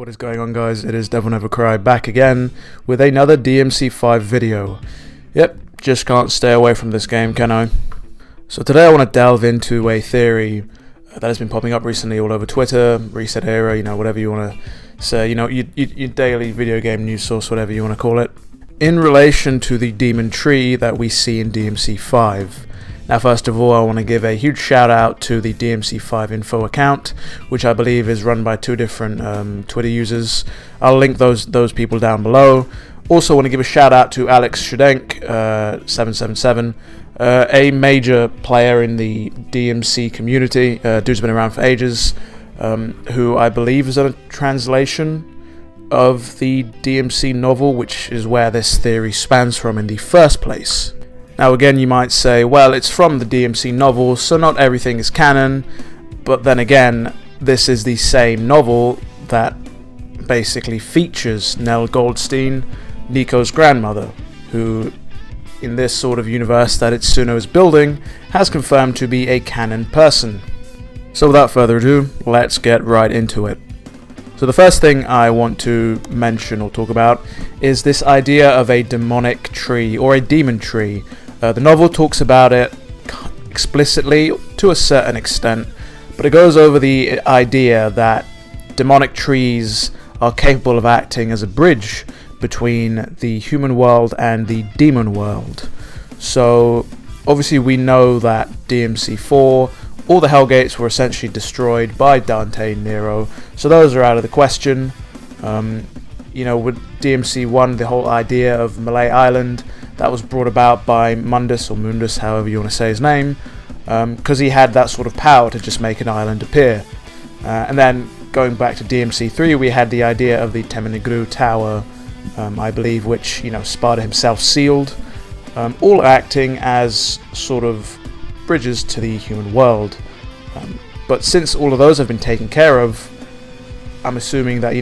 What is going on, guys? It is DevilNeverCry back again with another DMC5 video. Yep, just can't stay away from this game, can I? So today I want to delve into a theory that has been popping up recently all over Twitter, Reset Era, whatever you want to say, your daily video game news source, whatever you want to call it, in relation to the demon tree that we see in DMC5. Now, first of all, I want to give a huge shout out to the DMC5 info account, which I believe is run by two different Twitter users. I'll link those people down below. Also, want to give a shout out to Alex Shadenk 777, a major player in the DMC community. Dude's been around for ages, who I believe is a translation of the DMC novel, which is where this theory spans from in the first place. Now again, you might say, well, it's from the DMC novel, so not everything is canon, but then again, this is the same novel that basically features Nell Goldstein, Nico's grandmother, who, in this sort of universe that Itsuno is building, has confirmed to be a canon person. So without further ado, let's get right into it. So the first thing I want to mention or talk about is this idea of a demonic tree, or a demon tree. The novel talks about it explicitly to a certain extent, but it goes over the idea that demonic trees are capable of acting as a bridge between the human world and the demon world. So obviously we know that DMC4, all the Hellgates were essentially destroyed by Dante and Nero, so those are out of the question. With DMC1, the whole idea of Malay Island, that was brought about by Mundus, or Mundus, however you want to say his name, because he had that sort of power to just make an island appear. And then going back to DMC3, we had the idea of the Temenigru Tower, I believe, which Sparta himself sealed, all acting as sort of bridges to the human world. But since all of those have been taken care of, I'm assuming that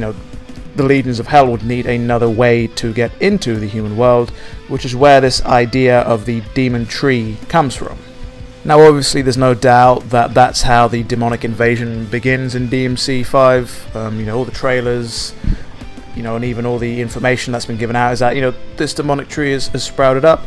the legions of hell would need another way to get into the human world, which is where this idea of the demon tree comes from. Now obviously there's no doubt that that's how the demonic invasion begins in DMC5. All the trailers, and even all the information that's been given out is that this demonic tree has sprouted up,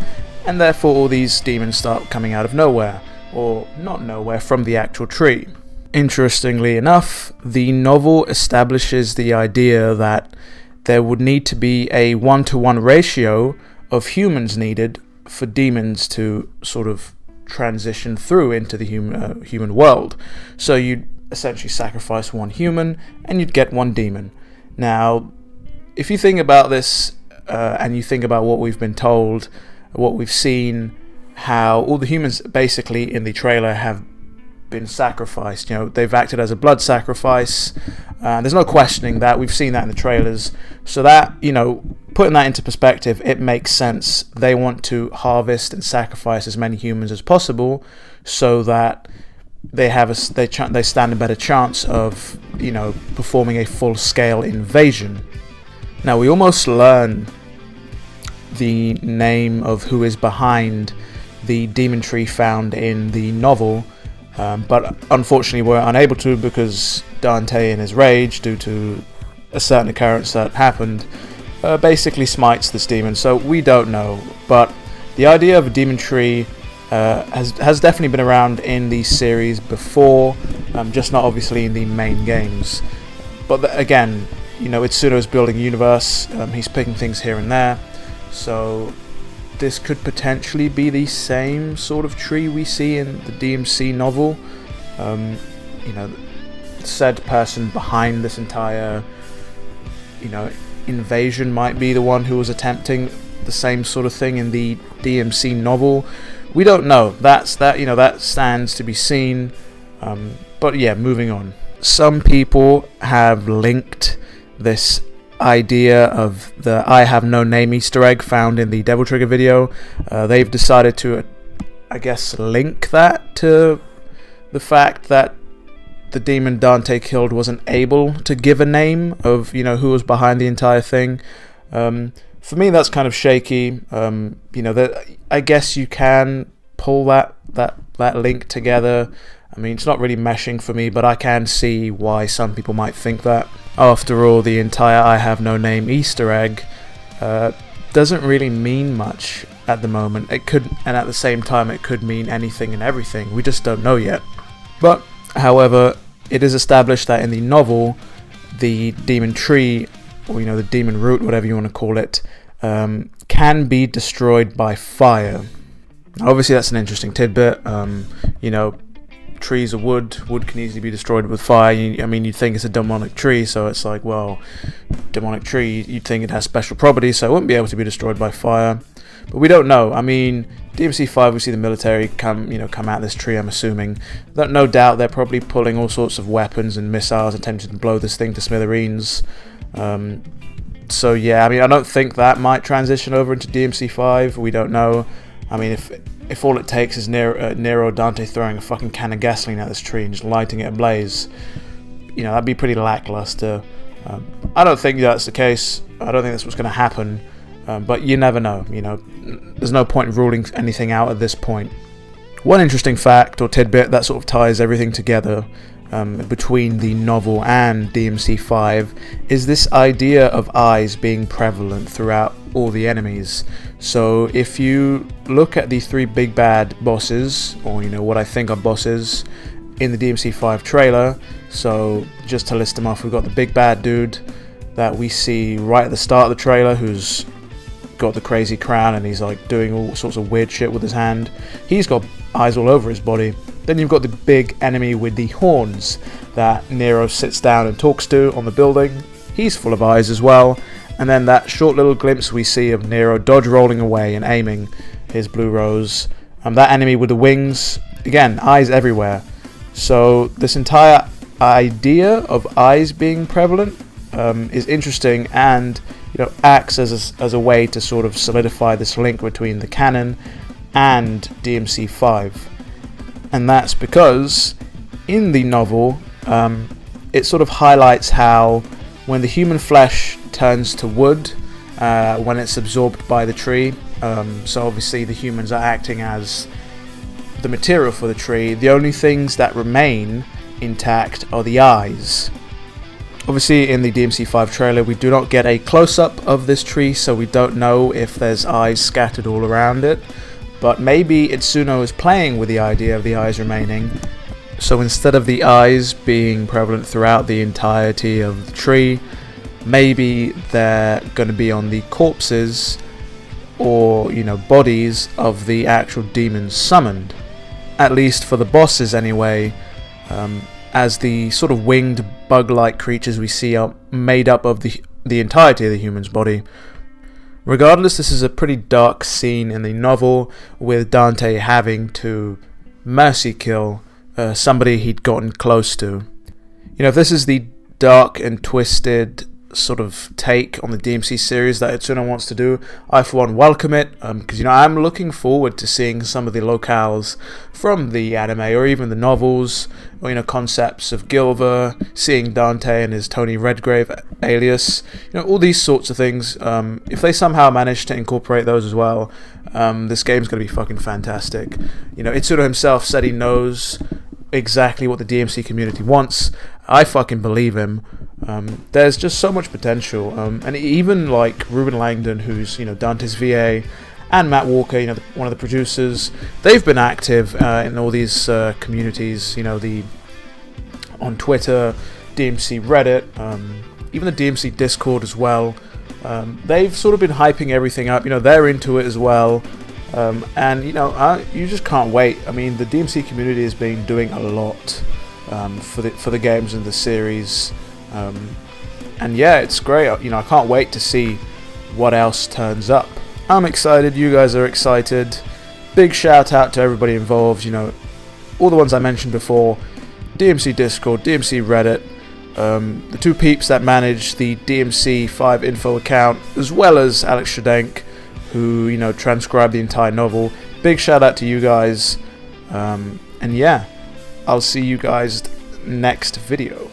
and therefore all these demons start coming out of nowhere, or not nowhere, from the actual tree. Interestingly enough, the novel establishes the idea that there would need to be a 1-to-1 ratio of humans needed for demons to sort of transition through into the human world. So you'd essentially sacrifice one human and you'd get one demon. Now, if you think about this and you think about what we've been told, what we've seen, how all the humans basically in the trailer have been sacrificed, they've acted as a blood sacrifice, there's no questioning that. We've seen that in the trailers, so that putting that into perspective, it makes sense. They want to harvest and sacrifice as many humans as possible so that they stand a better chance of performing a full-scale invasion. Now we almost learn the name of who is behind the demon tree found in the novel, but unfortunately we're unable to, because Dante, in his rage due to a certain occurrence that happened, basically smites this demon, so we don't know. But the idea of a demon tree has definitely been around in the series before, just not obviously in the main games. But again, Itsuno's building a universe, he's picking things here and there, so this could potentially be the same sort of tree we see in the DMC novel. Said person behind this entire, invasion might be the one who was attempting the same sort of thing in the DMC novel. We don't know. That stands to be seen. But yeah, moving on. Some people have linked this idea of the I have no name Easter egg found in the Devil Trigger video. They've decided to, I guess, link that to the fact that the demon Dante killed wasn't able to give a name of who was behind the entire thing. For me, that's kind of shaky. That I guess you can pull that that link together. I mean, it's not really meshing for me, but I can see why some people might think that. After all, the entire I Have No Name Easter egg doesn't really mean much at the moment. It could, and at the same time, it could mean anything and everything. We just don't know yet. But, however, it is established that in the novel, the demon tree, or the demon root, whatever you want to call it, can be destroyed by fire. Obviously, that's an interesting tidbit. Trees are wood. Wood can easily be destroyed with fire. You'd think it's a demonic tree, so it's like, well, demonic tree, you'd think it has special properties, so it wouldn't be able to be destroyed by fire. But we don't know. I mean, DMC 5, we see the military come out of this tree, I'm assuming. No doubt they're probably pulling all sorts of weapons and missiles, attempting to blow this thing to smithereens. So yeah, I mean, I don't think that might transition over into DMC 5. We don't know. I mean, if all it takes is Nero or Dante throwing a fucking can of gasoline at this tree and just lighting it ablaze, that'd be pretty lackluster. I don't think that's the case. I don't think that's what's going to happen. But you never know. There's no point in ruling anything out at this point. One interesting fact or tidbit that sort of ties everything together between the novel and DMC 5 is this idea of eyes being prevalent throughout all the enemies. So if you look at the 3 big bad bosses, or what I think are bosses in the DMC 5 trailer, so just to list them off, we've got the big bad dude that we see right at the start of the trailer, who's got the crazy crown and he's like doing all sorts of weird shit with his hand. He's got eyes all over his body. Then you've got the big enemy with the horns that Nero sits down and talks to on the building. He's full of eyes as well. And then that short little glimpse we see of Nero dodge rolling away and aiming his blue rose. That enemy with the wings, again, eyes everywhere. So this entire idea of eyes being prevalent is interesting, and acts as a way to sort of solidify this link between the canon and DMC 5. And that's because in the novel, it sort of highlights how when the human flesh turns to wood, when it's absorbed by the tree, so obviously the humans are acting as the material for the tree, the only things that remain intact are the eyes. Obviously in the DMC 5 trailer we do not get a close-up of this tree, so we don't know if there's eyes scattered all around it, but maybe Itsuno is playing with the idea of the eyes remaining. So instead of the eyes being prevalent throughout the entirety of the tree, maybe they're going to be on the corpses or bodies of the actual demons summoned, at least for the bosses anyway, as the sort of winged bug-like creatures we see are made up of the entirety of the human's body. Regardless, this is a pretty dark scene in the novel, with Dante having to mercy kill somebody he'd gotten close to. If this is the dark and twisted sort of take on the DMC series that Itsuno wants to do, I for one welcome it, because I'm looking forward to seeing some of the locales from the anime or even the novels, or concepts of Gilver, seeing Dante and his Tony Redgrave alias, all these sorts of things. If they somehow manage to incorporate those as well, this game's going to be fucking fantastic. Itsuno himself said he knows exactly what the DMC community wants. I fucking believe him. There's just so much potential, and even like Ruben Langdon, who's Dante's VA, and Matt Walker, one of the producers, they've been active in all these communities, on Twitter, DMC Reddit, even the DMC Discord as well. They've sort of been hyping everything up. They're into it as well. And you just can't wait. I mean, the DMC community has been doing a lot for the games in the series, and yeah, it's great. I can't wait to see what else turns up. I'm excited. You guys are excited. Big shout out to everybody involved. All the ones I mentioned before: DMC Discord, DMC Reddit, the 2 peeps that manage the DMC 5 info account, as well as Alex Shadenk, who transcribed the entire novel. Big shout out to you guys, and yeah, I'll see you guys next video.